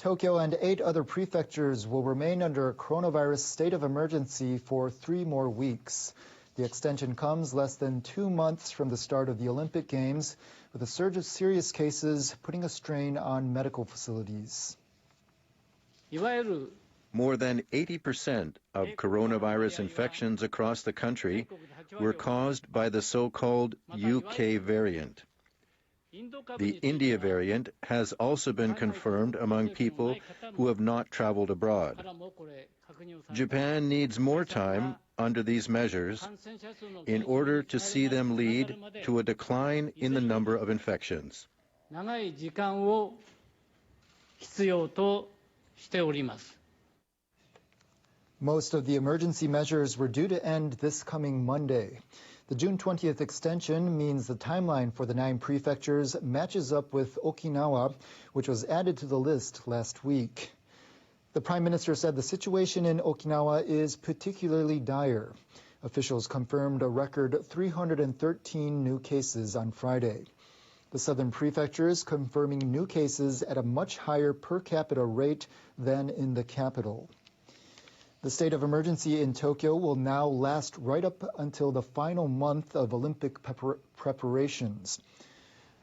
Tokyo and 8 other prefectures will remain under a coronavirus state of emergency for 3 more weeks. The extension comes less than 2 months from the start of the Olympic Games, with a surge of serious cases putting a strain on medical facilities. More than 80% of coronavirus infections across the country were caused by the so-called UK variant. The India variant has also been confirmed among people who have not traveled abroad. Japan needs more time under these measures in order to see them lead to a decline in the number of infections. Most of the emergency measures were due to end this coming Monday. The June 20th extension means the timeline for the 9 prefectures matches up with Okinawa, which was added to the list last week. The Prime Minister said the situation in Okinawa is particularly dire. Officials confirmed a record 313 new cases on Friday. The southern prefectures confirming new cases at a much higher per capita rate than in the capital. The state of emergency in Tokyo will now last right up until the final month of Olympic preparations.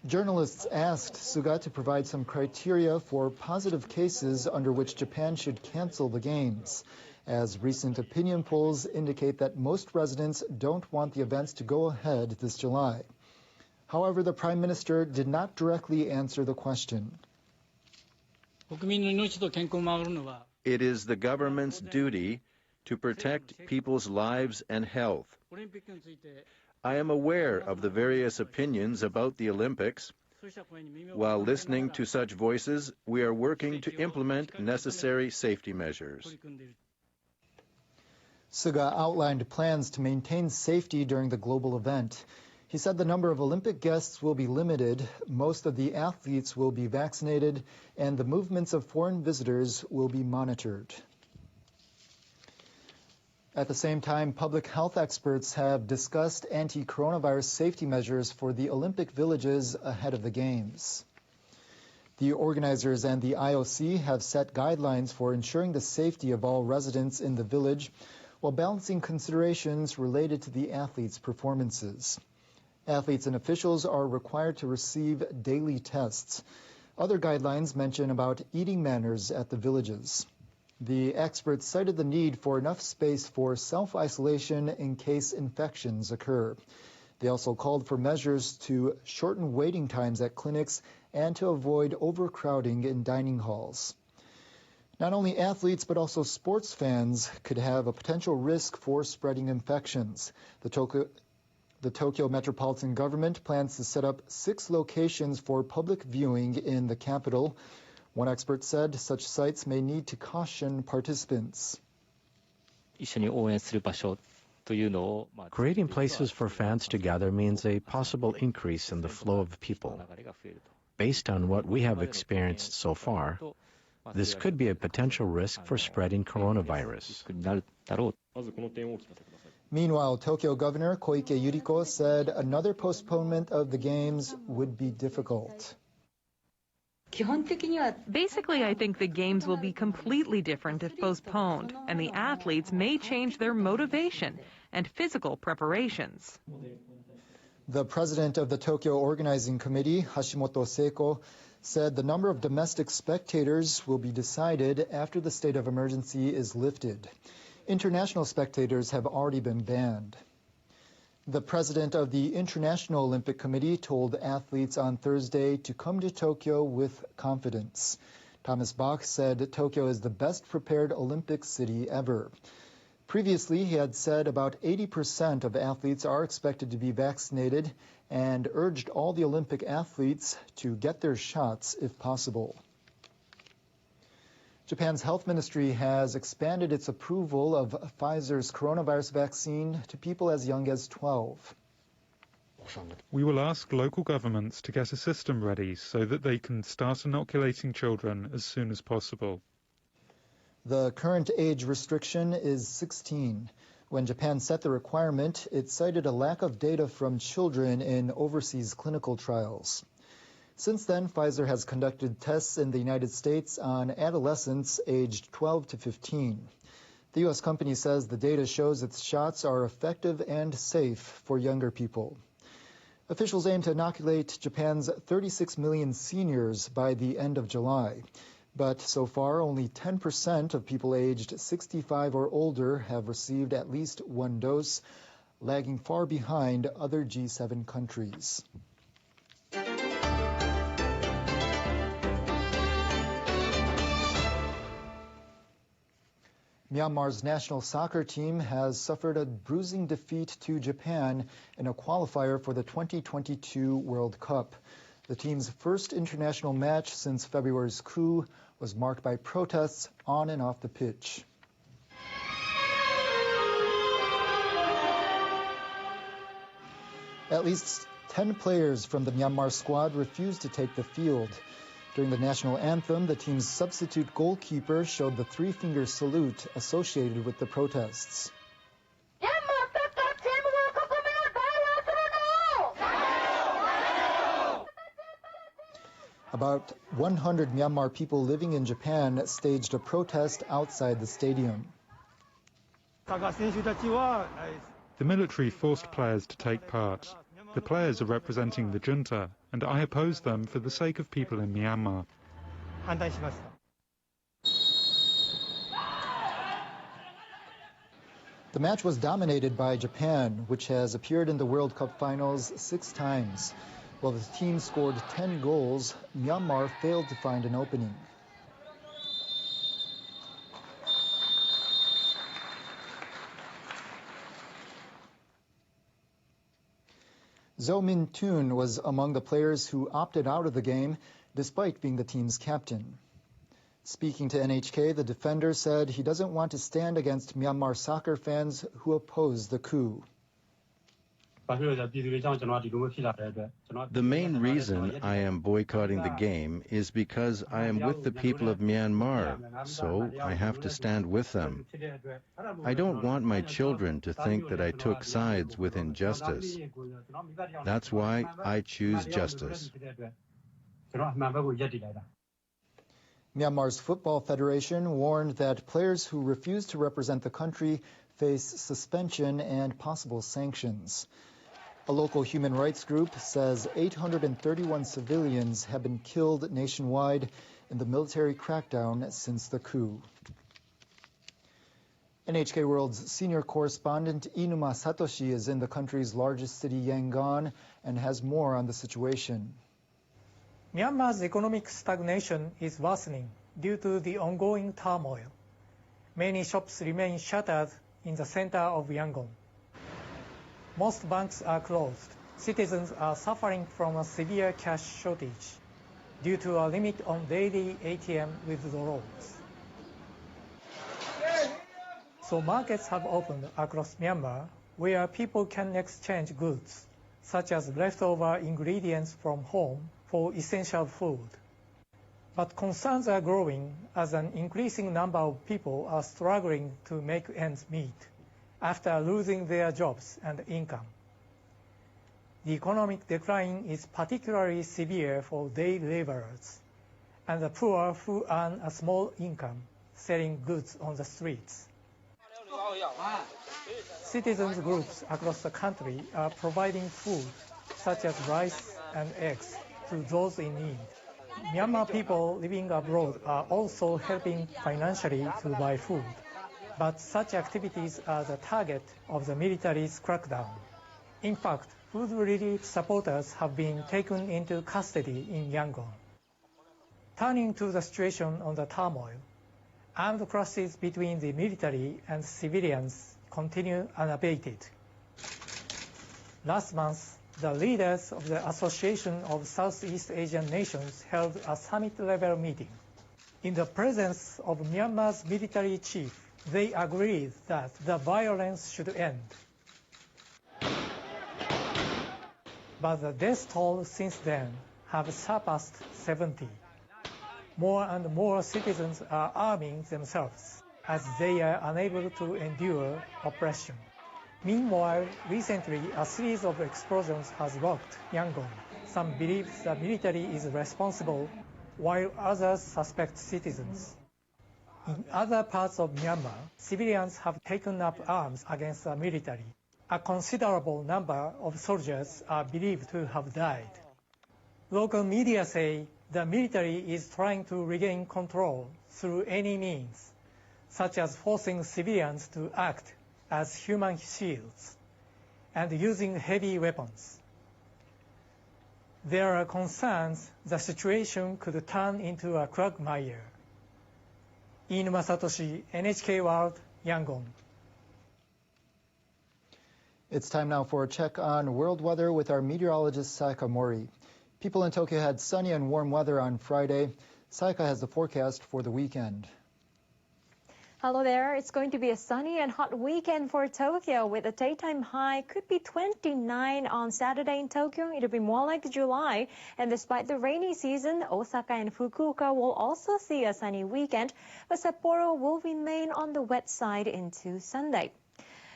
Journalists asked Suga to provide some criteria for positive cases under which Japan should cancel the Games, as recent opinion polls indicate that most residents don't want the events to go ahead this July. However, the Prime Minister did not directly answer the question. It is the government's duty to protect people's lives and health. I am aware of the various opinions about the Olympics. While listening to such voices, we are working to implement necessary safety measures. Suga outlined plans to maintain safety during the global event. He said the number of Olympic guests will be limited, most of the athletes will be vaccinated, and the movements of foreign visitors will be monitored. At the same time, public health experts have discussed anti-coronavirus safety measures for the Olympic villages ahead of the Games. The organizers and the IOC have set guidelines for ensuring the safety of all residents in the village while balancing considerations related to the athletes' performances. Athletes and officials are required to receive daily tests. Other guidelines mention about eating manners at the villages. The experts cited the need for enough space for self-isolation in case infections occur. They also called for measures to shorten waiting times at clinics and to avoid overcrowding in dining halls. Not only athletes but also sports fans could have a potential risk for spreading infections. The Tokyo Metropolitan Government plans to set up 6 locations for public viewing in the capital. One expert said such sites may need to caution participants. Creating places for fans to gather means a possible increase in the flow of people. Based on what we have experienced so far, this could be a potential risk for spreading coronavirus. Meanwhile, Tokyo Governor Koike Yuriko said another postponement of the Games would be difficult. Basically, I think the Games will be completely different if postponed, and the athletes may change their motivation and physical preparations. The president of the Tokyo Organizing Committee, Hashimoto Seiko, said the number of domestic spectators will be decided after the state of emergency is lifted. International spectators have already been banned. The president of the International Olympic Committee told athletes on Thursday to come to Tokyo with confidence. Thomas Bach said Tokyo is the best prepared Olympic city ever. Previously, he had said about 80% of athletes are expected to be vaccinated and urged all the Olympic athletes to get their shots if possible. Japan's health ministry has expanded its approval of Pfizer's coronavirus vaccine to people as young as 12. We will ask local governments to get a system ready so that they can start inoculating children as soon as possible. The current age restriction is 16. When Japan set the requirement, it cited a lack of data from children in overseas clinical trials. Since then, Pfizer has conducted tests in the United States on adolescents aged 12 to 15. The U.S. company says the data shows its shots are effective and safe for younger people. Officials aim to inoculate Japan's 36 million seniors by the end of July. But so far, only 10% of people aged 65 or older have received at least one dose, lagging far behind other G7 countries. Myanmar's national soccer team has suffered a bruising defeat to Japan in a qualifier for the 2022 World Cup. The team's first international match since February's coup was marked by protests on and off the pitch. At least 10 players from the Myanmar squad refused to take the field. During the national anthem, the team's substitute goalkeeper showed the three-finger salute associated with the protests. About 100 Myanmar people living in Japan staged a protest outside the stadium. The military forced players to take part. The players are representing the junta, and I oppose them for the sake of people in Myanmar. The match was dominated by Japan, which has appeared in the World Cup finals 6 times. While the team scored 10 goals, Myanmar failed to find an opening. Zo Min-tun was among the players who opted out of the game, despite being the team's captain. Speaking to NHK, the defender said he doesn't want to stand against Myanmar soccer fans who oppose the coup. The main reason I am boycotting the game is because I am with the people of Myanmar, so I have to stand with them. I don't want my children to think that I took sides with injustice. That's why I choose justice. Myanmar's Football Federation warned that players who refuse to represent the country face suspension and possible sanctions. A local human rights group says 831 civilians have been killed nationwide in the military crackdown since the coup. NHK World's senior correspondent Inuma Satoshi is in the country's largest city, Yangon, and has more on the situation. Myanmar's economic stagnation is worsening due to the ongoing turmoil. Many shops remain shuttered in the center of Yangon. Most banks are closed. Citizens are suffering from a severe cash shortage due to a limit on daily ATM withdrawals. So markets have opened across Myanmar where people can exchange goods, such as leftover ingredients from home for essential food. But concerns are growing as an increasing number of people are struggling to make ends meet after losing their jobs and income. The economic decline is particularly severe for day laborers and the poor who earn a small income selling goods on the streets. Citizens groups across the country are providing food, such as rice and eggs, to those in need. Myanmar people living abroad are also helping financially to buy food. But such activities are the target of the military's crackdown. In fact, food relief supporters have been taken into custody in Yangon. Turning to the situation on the turmoil, armed clashes between the military and civilians continue unabated. Last month, the leaders of the Association of Southeast Asian Nations held a summit-level meeting. In the presence of Myanmar's military chief, they agreed that the violence should end. But the death toll since then have surpassed 70. More and more citizens are arming themselves as they are unable to endure oppression. Meanwhile, recently a series of explosions has rocked Yangon. some believe the military is responsible, while others suspect citizens. In other parts of Myanmar, civilians have taken up arms against the military. A considerable number of soldiers are believed to have died. Local media say the military is trying to regain control through any means, such as forcing civilians to act as human shields and using heavy weapons. There are concerns the situation could turn into a quagmire. Inu Masatoshi, NHK World, Yangon. It's time now for a check on world weather with our meteorologist Sayaka Mori. People in Tokyo had sunny and warm weather on Friday. Sayaka has the forecast for the weekend. Hello there. It's going to be a sunny and hot weekend for Tokyo with a daytime high could be 29 on Saturday in Tokyo. It'll be more like July. And despite the rainy season, Osaka and Fukuoka will also see a sunny weekend, but Sapporo will remain on the wet side into Sunday.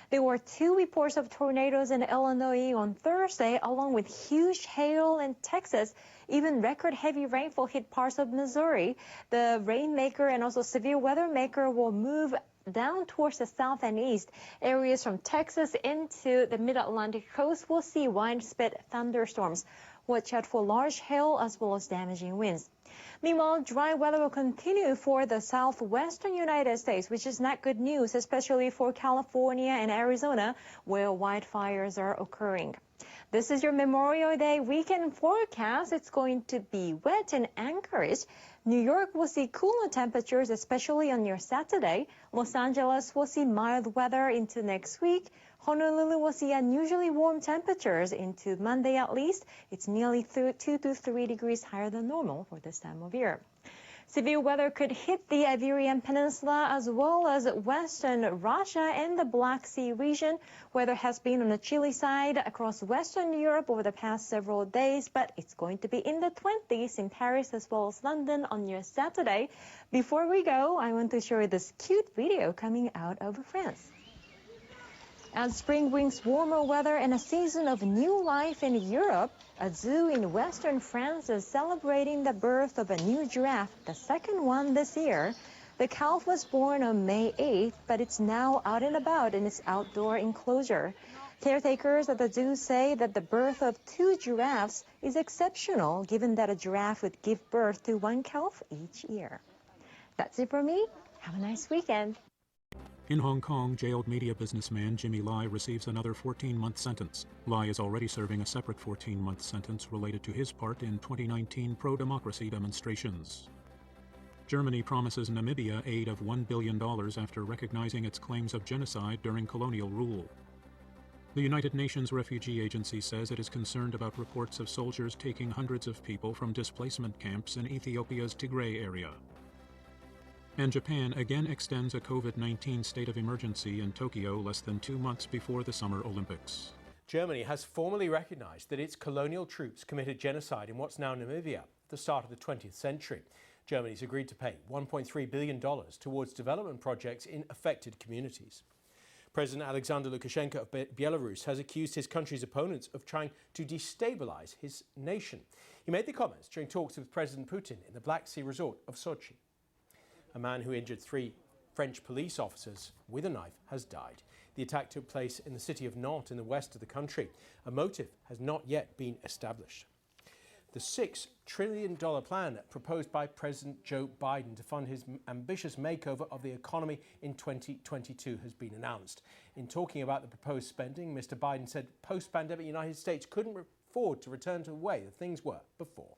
There were 2 reports of tornadoes in Illinois on Thursday, along with huge hail in Texas. Even record heavy rainfall hit parts of Missouri. The rainmaker and also severe weather maker will move down towards the south and east. Areas from Texas into the mid-Atlantic coast will see widespread thunderstorms. Watch out for large hail as well as damaging winds. Meanwhile, dry weather will continue for the southwestern United States, which is not good news, especially for California and Arizona, where wildfires are occurring. This is your Memorial Day weekend forecast. It's going to be wet in Anchorage. New York will see cooler temperatures, especially on your Saturday. Los Angeles will see mild weather into next week. Honolulu will see unusually warm temperatures into Monday at least. It's nearly 2 to 3 degrees higher than normal for this time of year. Severe weather could hit the Iberian Peninsula as well as western Russia and the Black Sea region. Weather has been on the chilly side across Western Europe over the past several days, but it's going to be in the 20s in Paris as well as London on your Saturday. Before we go, I want to show you this cute video coming out of France. As spring brings warmer weather and a season of new life in Europe, a zoo in western France is celebrating the birth of a new giraffe, the second one this year. The calf was born on May 8th, but it's now out and about in its outdoor enclosure. Caretakers at the zoo say that the birth of 2 giraffes is exceptional, given that a giraffe would give birth to 1 calf each year. That's it for me. Have a nice weekend. In Hong Kong, jailed media businessman Jimmy Lai receives another 14-month sentence. Lai is already serving a separate 14-month sentence related to his part in 2019 pro-democracy demonstrations. Germany promises Namibia aid of $1 billion after recognizing its claims of genocide during colonial rule. The United Nations Refugee Agency says it is concerned about reports of soldiers taking hundreds of people from displacement camps in Ethiopia's Tigray area. And Japan again extends a COVID-19 state of emergency in Tokyo less than 2 months before the Summer Olympics. Germany has formally recognized that its colonial troops committed genocide in what's now Namibia at the start of the 20th century. Germany's agreed to pay $1.3 billion towards development projects in affected communities. President Alexander Lukashenko of Belarus has accused his country's opponents of trying to destabilize his nation. He made the comments during talks with President Putin in the Black Sea resort of Sochi. A man who injured 3 French police officers with a knife has died. The attack took place in the city of Nantes in the west of the country. A motive has not yet been established. The $6 trillion plan proposed by President Joe Biden to fund his ambitious makeover of the economy in 2022 has been announced. In talking about the proposed spending, Mr. Biden said post-pandemic United States couldn't afford to return to the way that things were before.